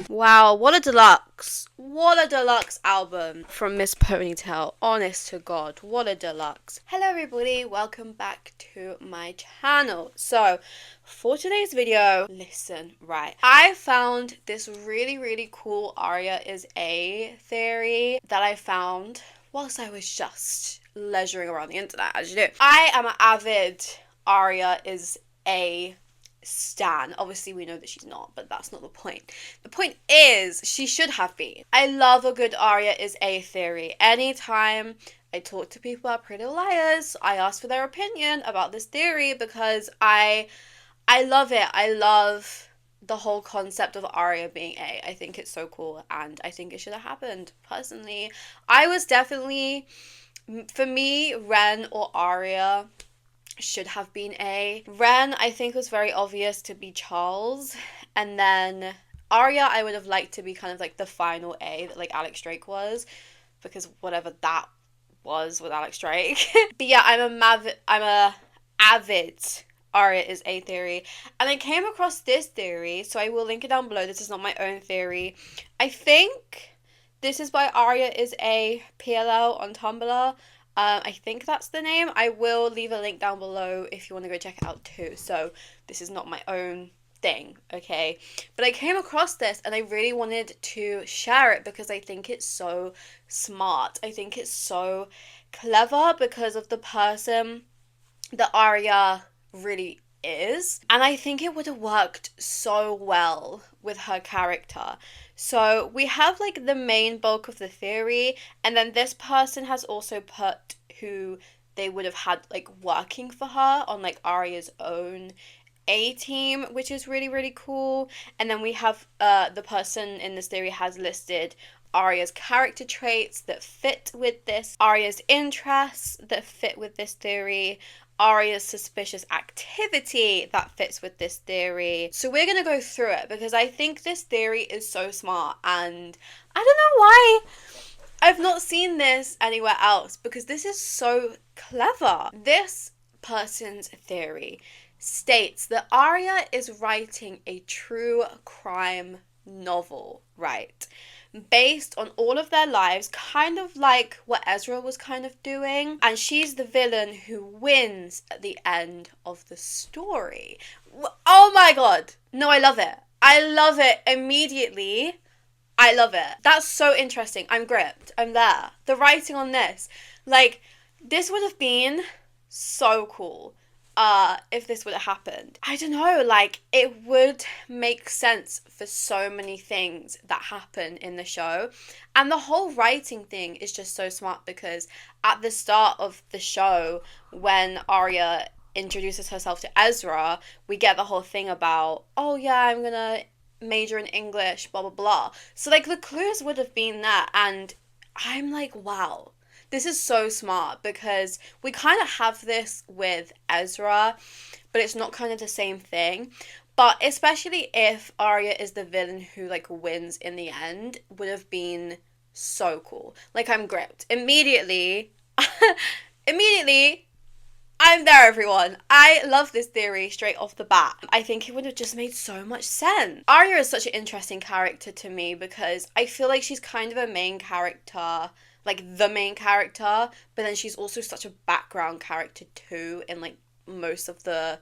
Wow, what a deluxe. What a deluxe album from Miss Ponytail. Honest to God, what a deluxe. Hello everybody, welcome back to my channel. So, for today's video, listen, right. I found this really cool Aria is A theory that I found whilst I was just leisuring around the internet, as you do. I am an avid Aria is A stan. Obviously we know that she's not, but that's not the point. The point is she should have been. I love a good Aria is A theory. Anytime I talk to people about Pretty Little Liars, I ask for their opinion about this theory because I love it. I love the whole concept of Aria being A. I think it's so cool and I think it should have happened. Personally, I was definitely, for me, Ren or Aria should have been A. Ren, I think, was very obvious to be Charles. And then Aria, I would have liked to be kind of like the final A that like Alex Drake was. Because whatever that was with Alex Drake. But yeah, I'm a avid Aria is A theory. And I came across this theory, so I will link it down below. This is not my own theory. I think this is by Aria is A PLL on Tumblr. I think that's the name. I will leave a link down below if you want to go check it out too. So this is not my own thing, okay? But I came across this and I really wanted to share it because I think it's so smart. I think it's so clever because of the person that Aria really is. And I think it would have worked so well with her character. So we have like the main bulk of the theory, and then this person has also put who they would have had like working for her on like Aria's own A team, which is really cool. And then we have the person in this theory has listed Aria's character traits that fit with this, Aria's interests that fit with this theory, Aria's suspicious activity that fits with this theory. So we're gonna go through it because I think this theory is so smart and I don't know why I've not seen this anywhere else because this is so clever. This person's theory states that Aria is writing a true crime novel, right? Based on all of their lives, kind of like what Ezra was kind of doing. And she's the villain who wins at the end of the story. Oh my god. No, I love it. I love it immediately. I love it. That's so interesting. I'm gripped. I'm there. The writing on this. Like, this would have been so cool. If this would have happened. I don't know, like, it would make sense for so many things that happen in the show. And the whole writing thing is just so smart because at the start of the show, when Aria introduces herself to Ezra, we get the whole thing about, oh yeah, I'm gonna major in English, blah, blah, blah. So, like, the clues would have been that, and I'm like, wow. This is so smart because we kind of have this with Ezra, but it's not kind of the same thing. But especially if Aria is the villain who like wins in the end, would have been so cool. Like, I'm gripped. Immediately, I'm there, everyone. I love this theory straight off the bat. I think it would have just made so much sense. Aria is such an interesting character to me because I feel like she's kind of a main character, like the main character, but then she's also such a background character too in like most of the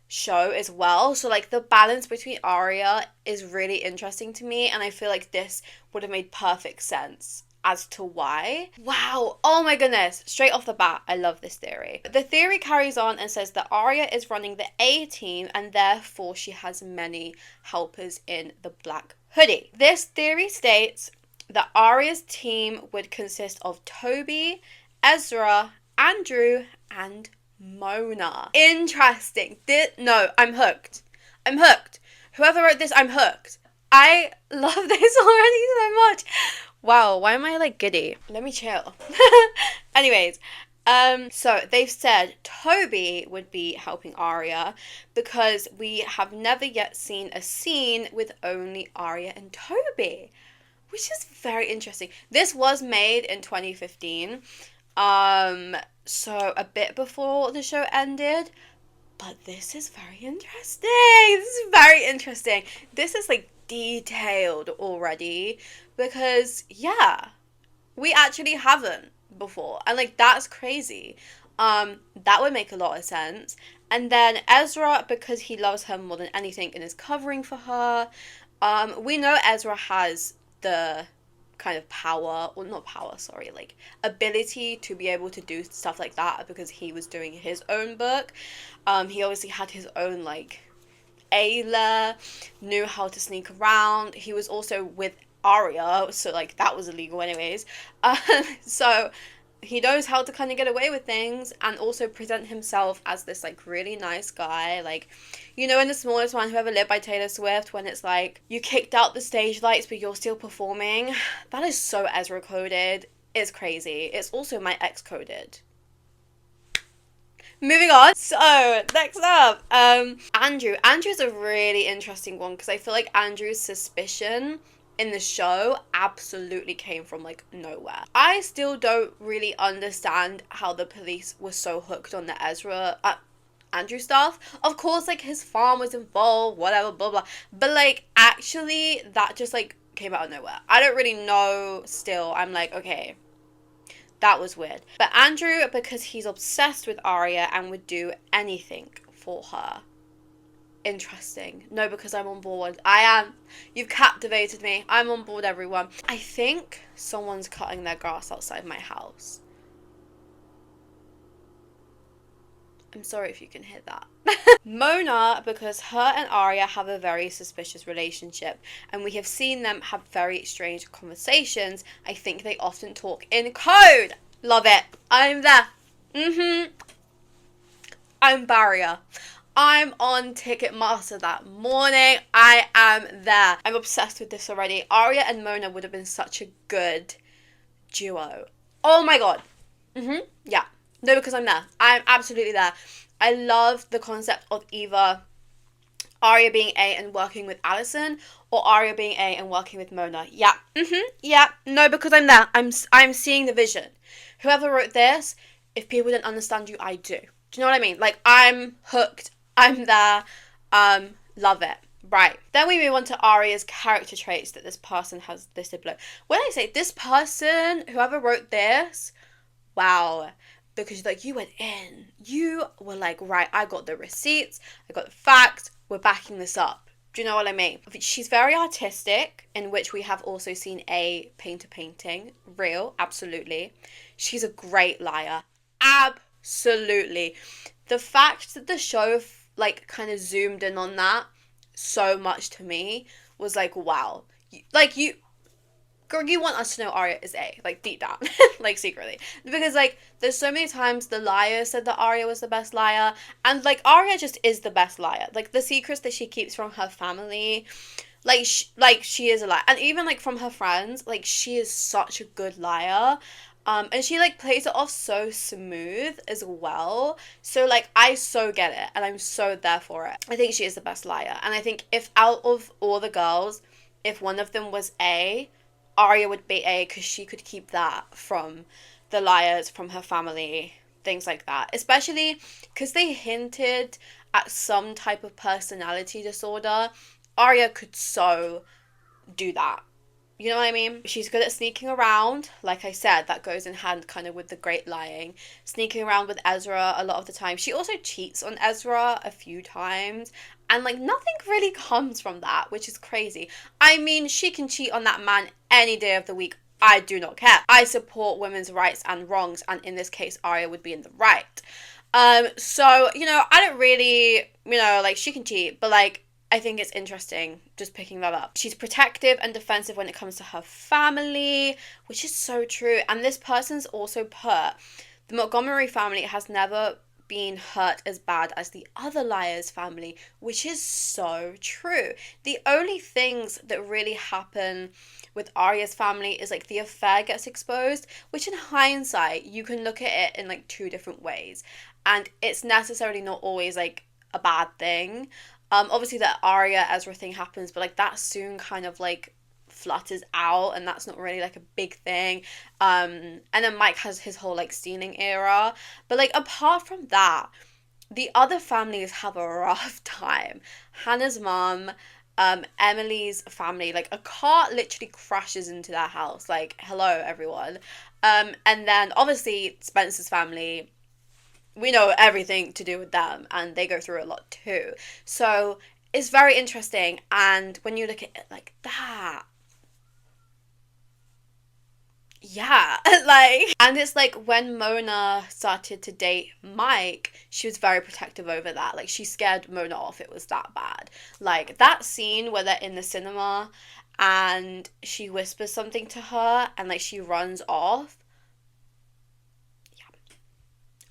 show as well. So like the balance between Aria is really interesting to me, and I feel like this would have made perfect sense as to why. Wow, oh my goodness, straight off the bat, I love this theory. The theory carries on and says that Aria is running the A team and therefore she has many helpers in the Black Hoodie. This theory states that Aria's team would consist of Toby, Ezra, Andrew, and Mona. Interesting. No, I'm hooked. I'm hooked. Whoever wrote this, I'm hooked. I love this already so much. Wow, why am I like giddy? Let me chill. Anyways, so they've said Toby would be helping Aria because we have never yet seen a scene with only Aria and Toby, which is very interesting. This was made in 2015, so a bit before the show ended, But this is very interesting. This is very interesting. This is like detailed already because, yeah, we actually haven't before. And like, that's crazy. That would make a lot of sense. And then Ezra, because he loves her more than anything and is covering for her. We know Ezra has the kind of power, or not power, sorry, like ability to be able to do stuff like that because he was doing his own book. He obviously had his own like Ayla, knew how to sneak around. He was also with Aria, so like that was illegal anyways. So he knows how to kind of get away with things and also present himself as this like really nice guy. Like, you know, in The Smallest Man Who Ever Lived by Taylor Swift, when it's like you kicked out the stage lights but you're still performing. That is so Ezra coded. It's crazy. It's also my ex coded. Moving on. So, next up, Andrew. Andrew's a really interesting one because I feel like Andrew's suspicion in the show absolutely came from like nowhere. I still don't really understand how the police were so hooked on the Andrew stuff. Of course, like his farm was involved, whatever, blah blah. But like actually that just like came out of nowhere. I don't really know still. I'm like, okay, that was weird. But Andrew, because he's obsessed with Aria and would do anything for her. Interesting. No, because I'm on board. I am. You've captivated me. I'm on board, everyone. I think someone's cutting their grass outside my house. I'm sorry if you can hear that. Mona, because her and Aria have a very suspicious relationship, and we have seen them have very strange conversations. I think they often talk in code. Love it. I'm there. I'm Barrier. I'm on Ticketmaster that morning. I am there. I'm obsessed with this already. Aria and Mona would have been such a good duo. Oh my god. Yeah. No, because I'm there. I'm absolutely there. I love the concept of either Aria being A and working with Allison, or Aria being A and working with Mona. Yeah. Yeah. No, because I'm there. I'm seeing the vision. Whoever wrote this, if people didn't understand you, I do. Do you know what I mean? Like, I'm hooked. I'm there. Love it. Right. Then we move on to Aria's character traits that this person has listed below. When I say this person, whoever wrote this, wow. Because like you went in. You were like, right, I got the receipts, I got the facts, we're backing this up. Do you know what I mean? She's very artistic, in which we have also seen a painting. Real, absolutely. She's a great liar. Absolutely. The fact that the show like kind of zoomed in on that so much to me was like, wow. Like you girl, you want us to know Aria is A, like deep down, like secretly. Because like there's so many times the liar said that Aria was the best liar, and like Aria just is the best liar. Like the secrets that she keeps from her family, like she is a liar. And even like from her friends, like she is such a good liar. And she like plays it off so smooth as well. So like I so get it and I'm so there for it. I think she is the best liar. And I think if out of all the girls, if one of them was A, Aria would be A because she could keep that from the liars, from her family, things like that. Especially because they hinted at some type of personality disorder. Aria could so do that. You know what I mean? She's good at sneaking around. Like I said, that goes in hand kind of with the great lying. Sneaking around with Ezra a lot of the time. She also cheats on Ezra a few times. And like nothing really comes from that, which is crazy. I mean, she can cheat on that man any day of the week. I do not care. I support women's rights and wrongs. And in this case, Aria would be in the right. So, you know, I don't really, you know, like she can cheat, but like, I think it's interesting just picking that up. She's protective and defensive when it comes to her family, which is so true. And this person's also put, the Montgomery family has never been hurt as bad as the other liars' family, which is so true. The only things that really happen with Aria's family is like the affair gets exposed, which in hindsight, you can look at it in like two different ways. And it's necessarily not always like a bad thing. Obviously the Aria Ezra thing happens, but like that soon kind of like flutters out and that's not really like a big thing. And then Mike has his whole like stealing era. But like apart from that, the other families have a rough time. Hannah's mom, Emily's family, like a car literally crashes into their house. Like, hello everyone. And then obviously Spencer's family, we know everything to do with them, and they go through a lot too. So it's very interesting. And when you look at it like that, yeah, like, and it's like when Mona started to date Mike, she was very protective over that. Like, she scared Mona off, it was that bad. Like, that scene where they're in the cinema and she whispers something to her and like she runs off.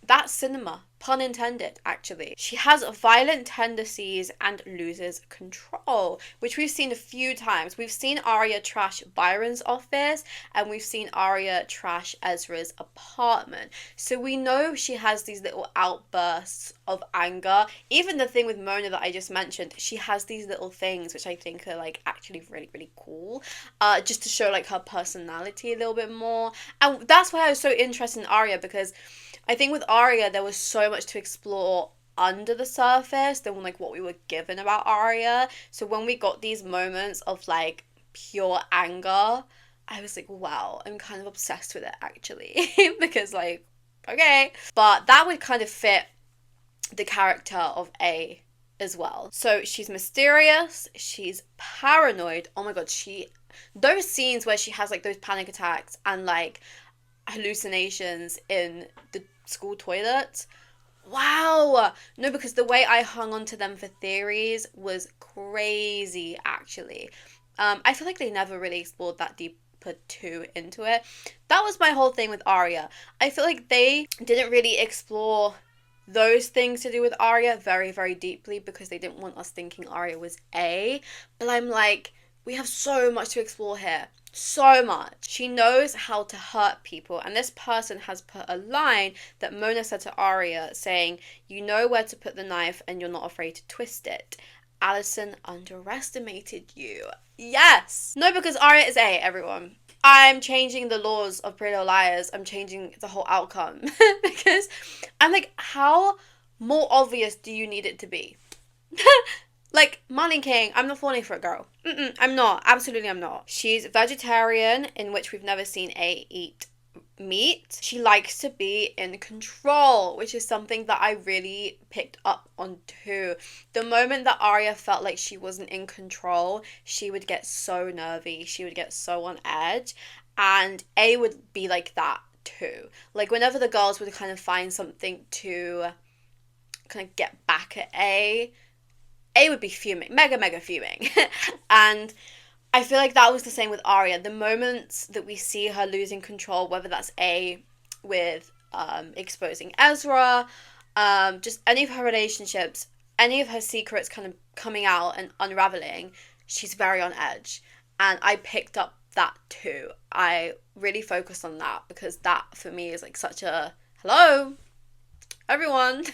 That's cinema, pun intended, actually. She has violent tendencies and loses control, which we've seen a few times. We've seen Aria trash Byron's office, and we've seen Aria trash Ezra's apartment. So we know she has these little outbursts of anger. Even the thing with Mona that I just mentioned, she has these little things which I think are like actually really, really cool. Just to show like her personality a little bit more. And that's why I was so interested in Aria, because I think with Aria, there was so much to explore under the surface than like what we were given about Aria. So when we got these moments of like pure anger, I was like, wow, I'm kind of obsessed with it actually. Because like, okay. But that would kind of fit the character of A as well. So she's mysterious, she's paranoid. Oh my god, those scenes where she has like those panic attacks and like hallucinations in the school toilet. Wow. No, because the way I hung on to them for theories was crazy, actually. I feel like they never really explored that deeper too into it. That was my whole thing with Aria. I feel like they didn't really explore those things to do with Aria very, very deeply because they didn't want us thinking Aria was A. But I'm like, we have so much to explore here. So much. She knows how to hurt people, and this person has put a line that Mona said to Aria saying, you know where to put the knife and you're not afraid to twist it. Alison underestimated you. Yes! No, because Aria is A, everyone. I'm changing the laws of Pretty Little Liars. I'm changing the whole outcome. Because I'm like, how more obvious do you need it to be? Like, Marlene King, I'm not falling for a girl. I'm not. Absolutely, I'm not. She's vegetarian, in which we've never seen A eat meat. She likes to be in control, which is something that I really picked up on too. The moment that Aria felt like she wasn't in control, she would get so nervy. She would get so on edge. And A would be like that too. Like, whenever the girls would kind of find something to kind of get back at A would be fuming, mega fuming. And I feel like that was the same with Aria. The moments that we see her losing control, whether that's A with exposing Ezra, just any of her relationships, any of her secrets kind of coming out and unraveling, she's very on edge. And I picked up that too. I really focused on that because that for me is like such a hello everyone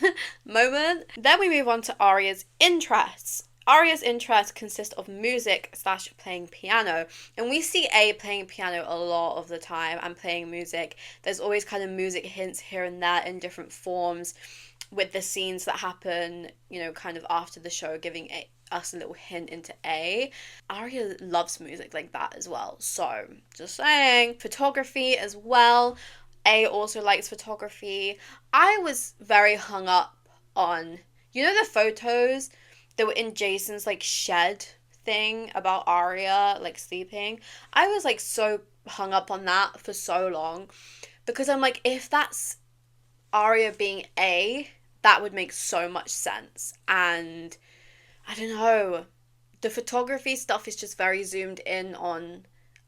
moment. Then we move on to Aria's interests. Aria's interests consist of music / playing piano, and we see A playing piano a lot of the time and playing music. There's always kind of music hints here and there in different forms with the scenes that happen, you know, kind of after the show, giving us a little hint into A. Aria loves music like that as well, so just saying. Photography as well. A also likes photography. I was very hung up on, you know, the photos that were in Jason's like shed thing about Aria like sleeping. I was like so hung up on that for so long because I'm like, if that's Aria being A, that would make so much sense. And I don't know, the photography stuff is just very zoomed in on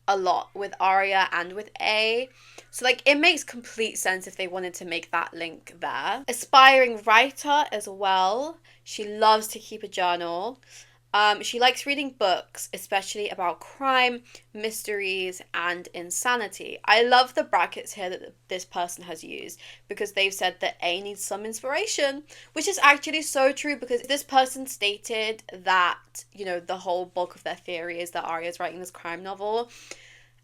a lot with Aria and with A. So like it makes complete sense if they wanted to make that link there. Aspiring writer as well. She loves to keep a journal. She likes reading books, especially about crime, mysteries, and insanity. I love the brackets here that this person has used because they've said that A needs some inspiration, which is actually so true because this person stated that, you know, the whole bulk of their theory is that Aria is writing this crime novel.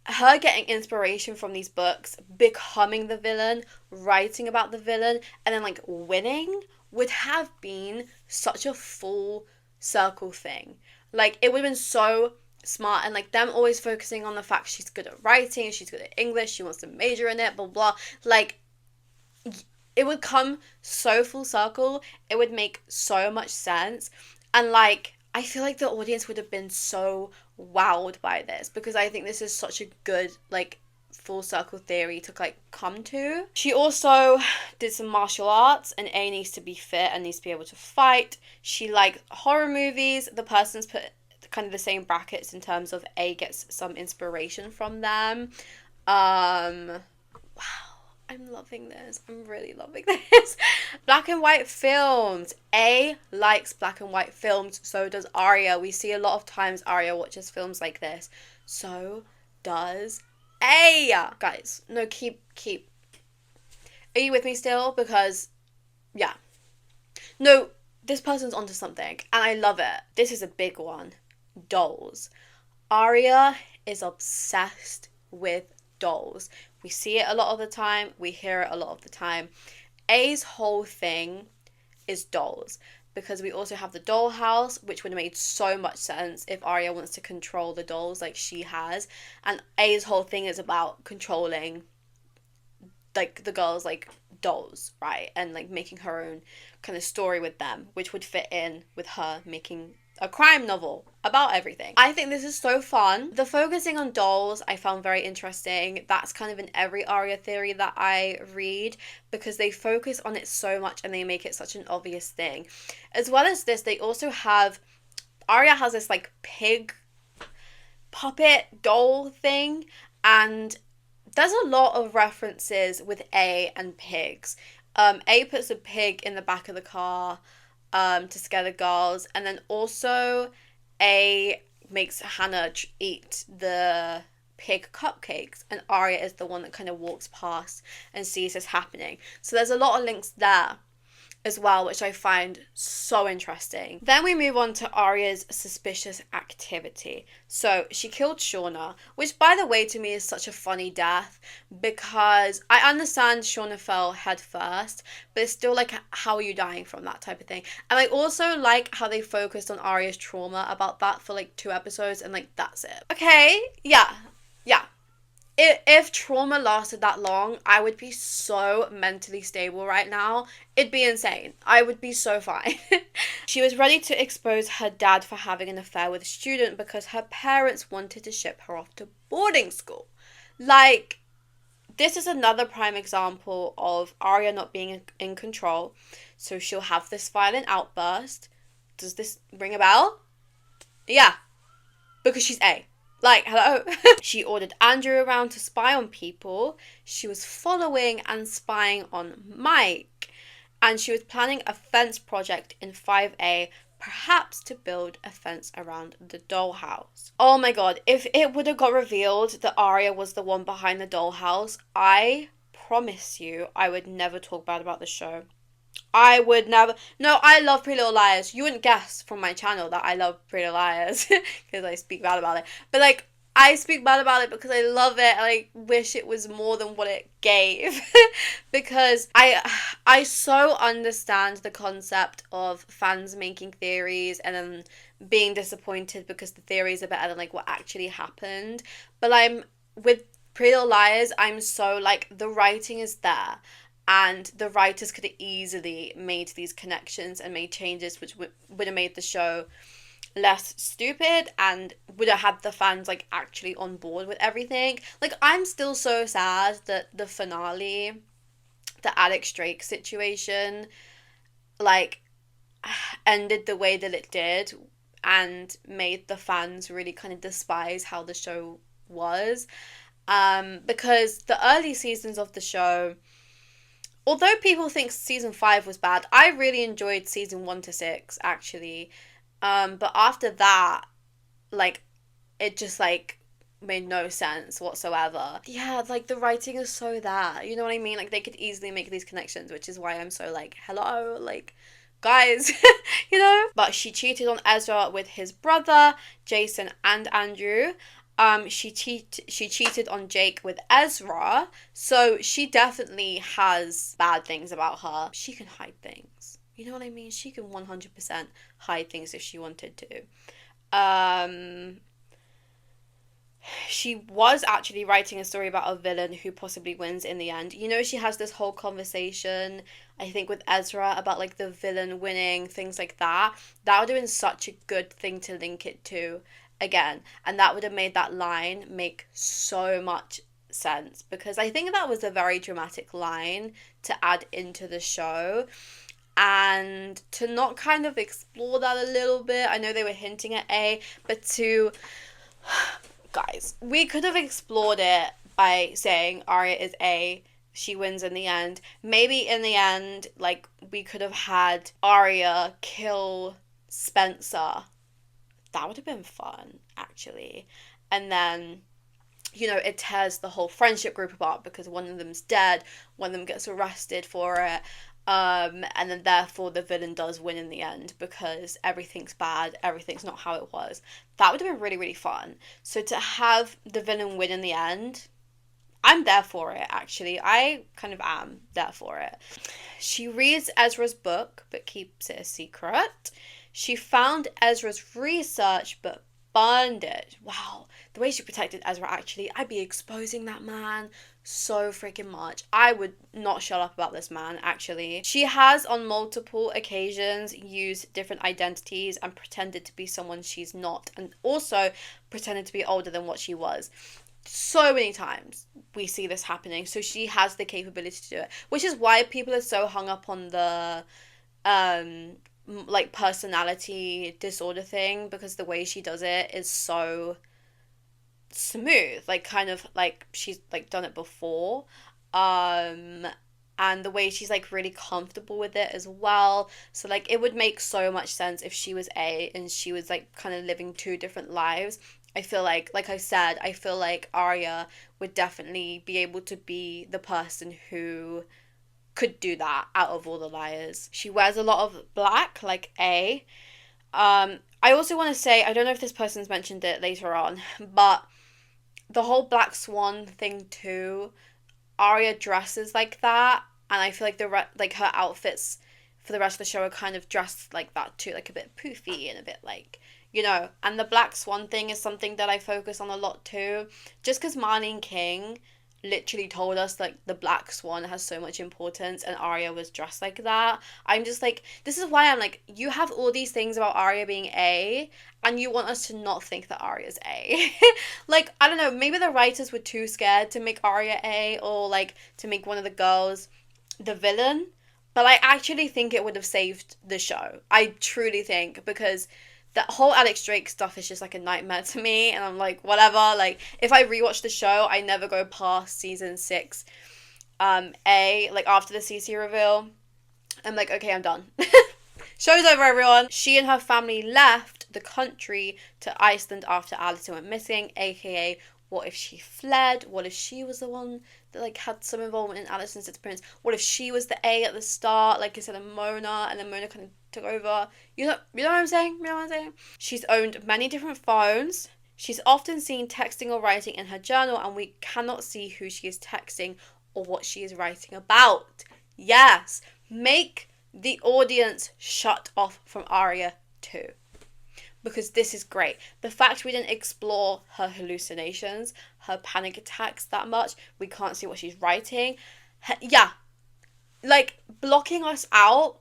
Her getting inspiration from these books, becoming the villain, writing about the villain, and then like winning. would have been such a full circle thing. Like, it would have been so smart, and like them always focusing on the fact she's good at writing, she's good at English, she wants to major in it, blah blah. Like, it would come so full circle. It would make so much sense. And like, I feel like the audience would have been so wowed by this, because I think this is such a good, like, full circle theory to like come to. She also did some martial arts, and A needs to be fit and needs to be able to fight. She liked horror movies. The person's put kind of the same brackets in terms of A gets some inspiration from them. Wow, I'm loving this. I'm really loving this. Black and white films. A likes black and white films. So does Aria. We see a lot of times Aria watches films like this. So does A. Guys, no, keep. Are you with me still? Because, yeah. No, this person's onto something, and I love it. This is a big one. Dolls. Aria is obsessed with dolls. We see it a lot of the time. We hear it a lot of the time. A's whole thing is dolls, because we also have the dollhouse, which would have made so much sense if Aria wants to control the dolls like she has. And A's whole thing is about controlling, like, the girls, like, dolls, right? And like making her own kind of story with them, which would fit in with her making a crime novel about everything. I think this is so fun. The focusing on dolls I found very interesting. That's kind of in every Aria theory that I read, because they focus on it so much and they make it such an obvious thing. As well as this, they also have, Aria has this like pig puppet doll thing, and there's a lot of references with A and pigs. A puts a pig in the back of the car to scare the girls, and then also A makes Hannah eat the pig cupcakes, and Aria is the one that kind of walks past and sees this happening. So there's a lot of links there as well, which I find so interesting. Then we move on to Aria's suspicious activity. So she killed Shauna, which, by the way, to me is such a funny death, because I understand Shauna fell head first, but it's still like, how are you dying from that type of thing? And I also like how they focused on Aria's trauma about that for like 2 episodes, and like, that's it. Okay, yeah. If trauma lasted that long, I would be so mentally stable right now. It'd be insane. I would be so fine. She was ready to expose her dad for having an affair with a student because her parents wanted to ship her off to boarding school. Like, this is another prime example of Aria not being in control. So she'll have this violent outburst. Does this ring a bell? Yeah, because she's A. Like, hello. She ordered Andrew around to spy on people. She was following and spying on Mike. And she was planning a fence project in 5A, perhaps to build a fence around the dollhouse. Oh my god, if it would have got revealed that Aria was the one behind the dollhouse, I promise you I would never talk bad about the show. I would never. No, I love Pretty Little Liars. You wouldn't guess from my channel that I love Pretty Little Liars because I speak bad about it. But like, I speak bad about it because I love it. I wish it was more than what it gave. Because I so understand the concept of fans making theories and then being disappointed because the theories are better than like what actually happened. But I'm with Pretty Little Liars, I'm so like, the writing is there. And the writers could have easily made these connections and made changes which would have made the show less stupid and would have had the fans like actually on board with everything. Like, I'm still so sad that the finale, the Alex Drake situation, like, ended the way that it did and made the fans really kind of despise how the show was. Because the early seasons of the show, although people think season 5 was bad, I really enjoyed season 1 to 6, actually. But after that, like, it just, like, made no sense whatsoever. Yeah, like, the writing is so there, you know what I mean? Like, they could easily make these connections, which is why I'm so, like, hello, like, guys, you know? But she cheated on Ezra with his brother, Jason, and Andrew. She cheated on Jake with Ezra, so she definitely has bad things about her. She can hide things. You know what I mean? She can 100% hide things if she wanted to. She was actually writing a story about a villain who possibly wins in the end. You know, she has this whole conversation, I think, with Ezra about like the villain winning, things like that. That would have been such a good thing to link it to again. And that would have made that line make so much sense because I think that was a very dramatic line to add into the show. And to not kind of explore that a little bit, I know they were hinting at A, but to guys, we could have explored it by saying Aria is A, she wins in the end. Maybe in the end, like, we could have had Aria kill Spencer. That would have been fun, actually. And then, you know, it tears the whole friendship group apart because one of them's dead, one of them gets arrested for it. And then therefore the villain does win in the end because everything's bad, everything's not how it was. That would have been really, really fun. So to have the villain win in the end, I'm there for it, actually. I kind of am there for it. She reads Ezra's book but keeps it a secret. She found Ezra's research but burned it. Wow, the way she protected Ezra, actually, I'd be exposing that man so freaking much. I would not shut up about this man, actually. She has on multiple occasions used different identities and pretended to be someone she's not, and also pretended to be older than what she was. So many times we see this happening, so she has the capability to do it, which is why people are so hung up on the like personality disorder thing, because the way she does it is so smooth, like kind of like she's like done it before, and the way she's like really comfortable with it as well. So like it would make so much sense if she was A and she was like kind of living two different lives. I feel like I said, I feel like Arya would definitely be able to be the person who could do that out of all the liars. She wears a lot of black, like A. I also want to say, I don't know if this person's mentioned it later on, but the whole Black Swan thing too, Arya dresses like that, and I feel like like her outfits for the rest of the show are kind of dressed like that too, like a bit poofy and a bit like, you know. And the Black Swan thing is something that I focus on a lot too, just because Marlene King literally told us like the Black Swan has so much importance and Arya was dressed like that. I'm just like, this is why I'm like, you have all these things about Arya being A and you want us to not think that Arya's A. Like, I don't know, maybe the writers were too scared to make Arya A, or like to make one of the girls the villain, but I actually think it would have saved the show. I truly think, because that whole Alex Drake stuff is just like a nightmare to me, and I'm like, whatever. Like, if I rewatch the show, I never go past season 6 A, like after the CC reveal. I'm like, okay, I'm done. Show's over, everyone. She and her family left the country to Iceland after Alison went missing, aka what if she fled? What if she was the one that like had some involvement in Alison's disappearance? What if she was the A at the start, like instead of Mona, and then Mona kind of took over? You know what I'm saying? You know what I'm saying? She's owned many different phones. She's often seen texting or writing in her journal, and we cannot see who she is texting or what she is writing about. Yes, make the audience shut off from Aria too, because this is great. The fact we didn't explore her hallucinations, her panic attacks that much, we can't see what she's writing. Yeah, like blocking us out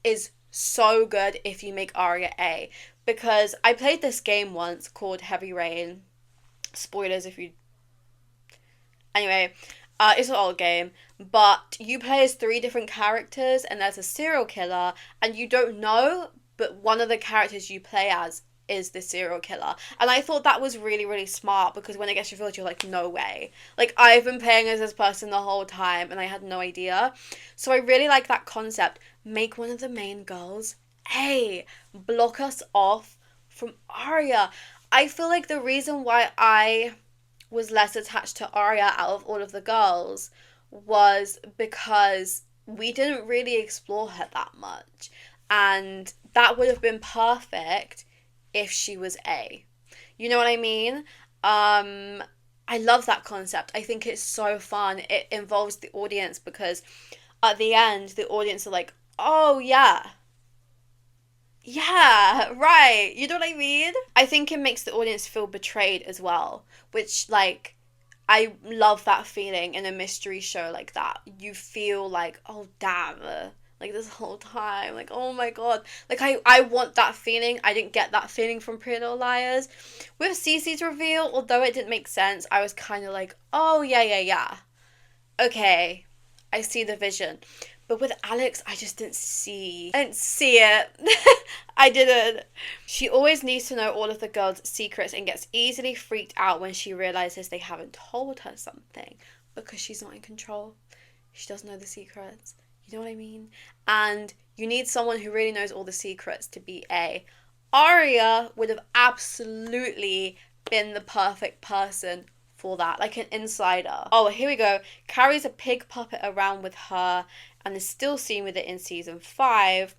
is so good if you make Aria A, because I played this game once called Heavy Rain. Spoilers if you... Anyway, it's an old game, but you play as 3 different characters and there's a serial killer and you don't know, but one of the characters you play as is the serial killer. And I thought that was really, really smart, because when it gets revealed, you're like, no way. Like, I've been playing as this person the whole time and I had no idea. So I really like that concept. Make one of the main girls A. Block us off from Arya. I feel like the reason why I was less attached to Arya out of all of the girls was because we didn't really explore her that much. And that would have been perfect if she was A. You know what I mean? I love that concept. I think it's so fun. It involves the audience, because at the end, the audience are like, oh yeah, Yeah, right. You know what I mean? I think it makes the audience feel betrayed as well, which, like, I love that feeling in a mystery show like that. You feel like, oh, damn. Like this whole time, like, oh my god, like I want that feeling. I didn't get that feeling from Pretty Little Liars. With Cece's reveal, although it didn't make sense, I was kind of like, oh yeah, yeah, yeah, okay, I see the vision. But with Alex, I didn't see it. I didn't. She always needs to know all of the girls' secrets and gets easily freaked out when she realizes they haven't told her something because she's not in control. She doesn't know the secrets. You know what I mean? And you need someone who really knows all the secrets to be A. Aria would have absolutely been the perfect person for that, like an insider. Oh, here we go. Carries a pig puppet around with her and is still seen with it in season 5.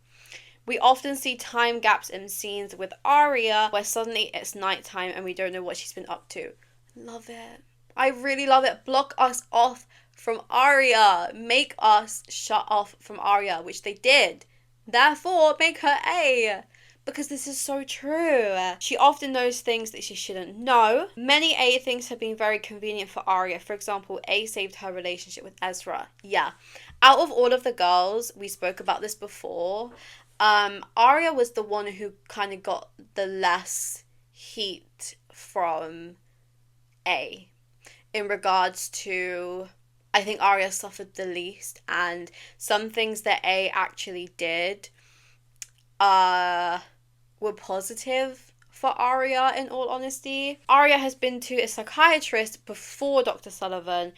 We often see time gaps in scenes with Aria where suddenly it's nighttime and we don't know what she's been up to. Love it. I really love it. Block us off from Aria. Make us shut off from Aria, which they did. Therefore, make her A. Because this is so true. She often knows things that she shouldn't know. Many A things have been very convenient for Aria. For example, A saved her relationship with Ezra. Yeah. Out of all of the girls, we spoke about this before. Aria was the one who kind of got the less heat from A in regards to, I think Aria suffered the least, and some things that A actually did uh were positive for Aria, in all honesty. Aria has been to a psychiatrist before Dr. Sullivan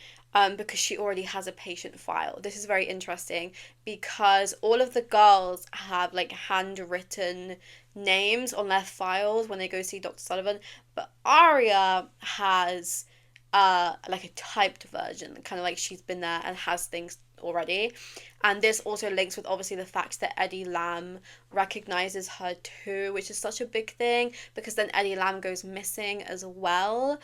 because she already has a patient file. This is very interesting because all of the girls have like handwritten names on their files when they go see Dr. Sullivan, but Aria has like a typed version, kind of like she's been there and has things already. And this also links with obviously the fact that Eddie Lamb recognizes her too, which is such a big thing because then Eddie Lamb goes missing as well.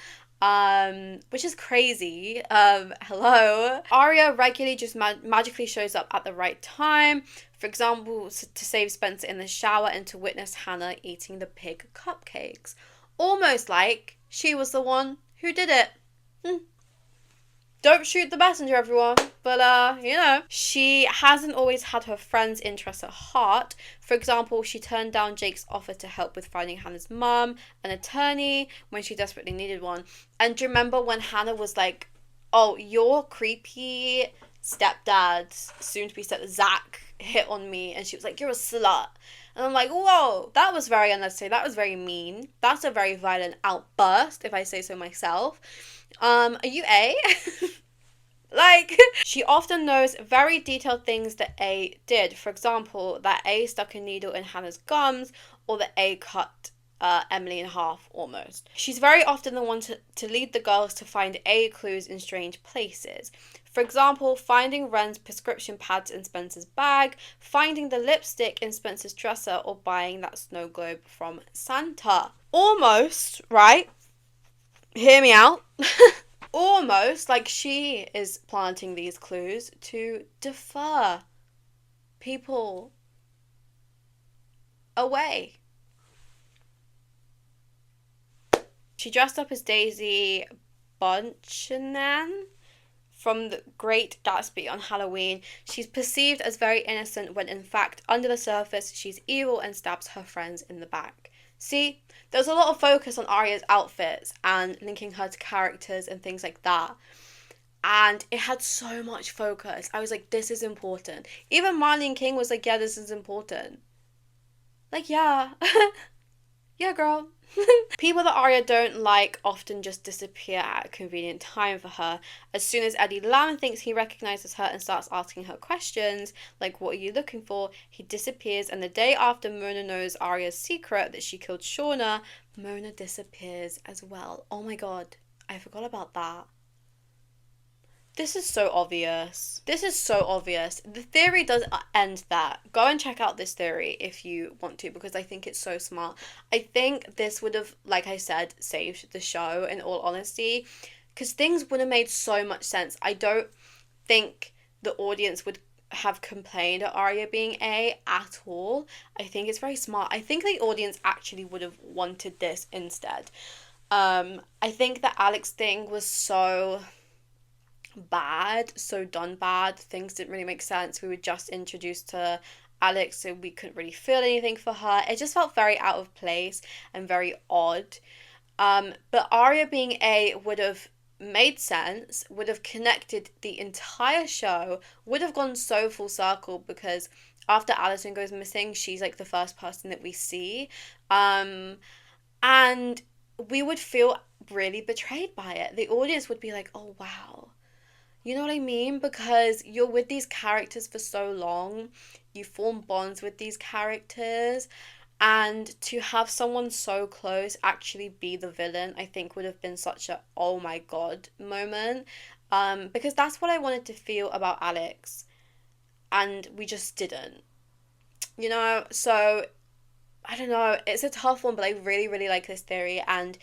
Which is crazy. Hello. Aria regularly just magically shows up at the right time. For example, to save Spencer in the shower and to witness Hannah eating the pig cupcakes. Almost like she was the one who did it. Don't shoot the messenger, everyone. But, she hasn't always had her friend's interests at heart. For example, she turned down Jake's offer to help with finding Hannah's mum, an attorney, when she desperately needed one. And do you remember when Hannah was like, oh, your creepy stepdad, soon-to-be stepdad, Zach, hit on me. And she was like, you're a slut. And I'm like, whoa, that was very unnecessary. That was very mean. That's a very violent outburst, if I say so myself. Are you A? Like, she often knows very detailed things that A did. For example, that A stuck a needle in Hannah's gums, or that A cut Emily in half almost. She's very often the one to lead the girls to find A clues in strange places. For example, finding Ren's prescription pads in Spencer's bag, finding the lipstick in Spencer's dresser, or buying that snow globe from Santa. Almost, right? Hear me out. Almost like she is planting these clues to defer people away. She dressed up as Daisy Bunchanan from The Great Gatsby on Halloween. She's perceived as very innocent when in fact, under the surface, she's evil and stabs her friends in the back. See, there's a lot of focus on Aria's outfits and linking her to characters and things like that. And it had so much focus. I was like, this is important. Even Marlene King was like, yeah, this is important. Like, yeah. Yeah, girl. People that Aria don't like often just disappear at a convenient time for her. As soon as Eddie Lamb thinks he recognizes her and starts asking her questions, like what are you looking for, he disappears, and the day after Mona knows Aria's secret that she killed Shauna, Mona disappears as well. Oh my god, I forgot about that. This is so obvious. This is so obvious. The theory does end there. Go and check out this theory if you want to, because I think it's so smart. I think this would have, like I said, saved the show, in all honesty, because things would have made so much sense. I don't think the audience would have complained at Aria being A at all. I think it's very smart. I think the audience actually would have wanted this instead. I think the Alex thing was so bad, so done bad. Things didn't really make sense. We were just introduced to Alex, so we couldn't really feel anything for her. It just felt very out of place and very odd. But Aria being A would have made sense, would have connected the entire show, would have gone so full circle because after Alison goes missing, she's like the first person that we see. And we would feel really betrayed by it. The audience would be like, oh wow. You know what I mean? Because you're with these characters for so long, you form bonds with these characters, and to have someone so close actually be the villain, I think would have been such a oh my god moment. Because that's what I wanted to feel about Alex, and we just didn't. So I don't know, it's a tough one, but I really, really like this theory, and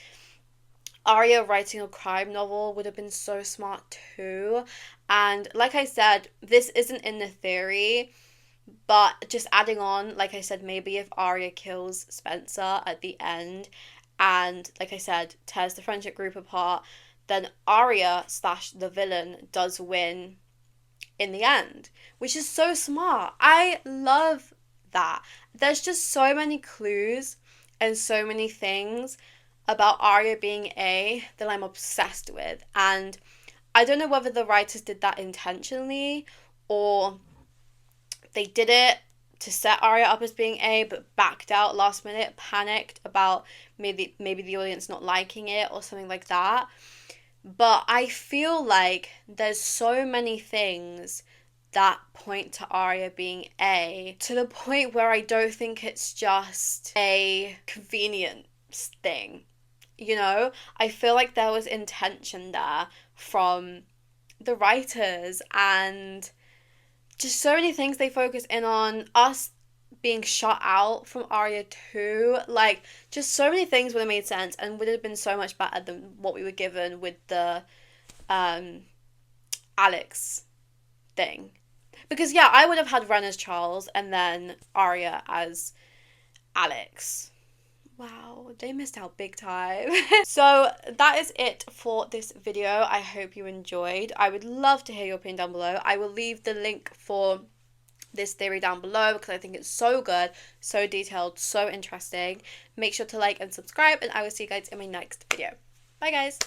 Aria writing a crime novel would have been so smart too. And like I said, this isn't in the theory, but just adding on, like I said, maybe if Aria kills Spencer at the end and, like I said, tears the friendship group apart, then Aria slash the villain does win in the end, which is so smart. I love that. There's just so many clues and so many things about Aria being A that I'm obsessed with. And I don't know whether the writers did that intentionally or they did it to set Aria up as being A but backed out last minute, panicked about maybe the audience not liking it or something like that. But I feel like there's so many things that point to Aria being A to the point where I don't think it's just a convenience thing. I feel like there was intention there from the writers, and just so many things they focus in on. Us being shut out from Aria too, like just so many things would have made sense and would have been so much better than what we were given with the Alex thing. Because yeah, I would have had Ren as Charles and then Aria as Alex. Wow, they missed out big time. So that is it for this video. I hope you enjoyed. I would love to hear your opinion down below. I will leave the link for this theory down below because I think it's so good, so detailed, so interesting. Make sure to like and subscribe, and I will see you guys in my next video. Bye guys.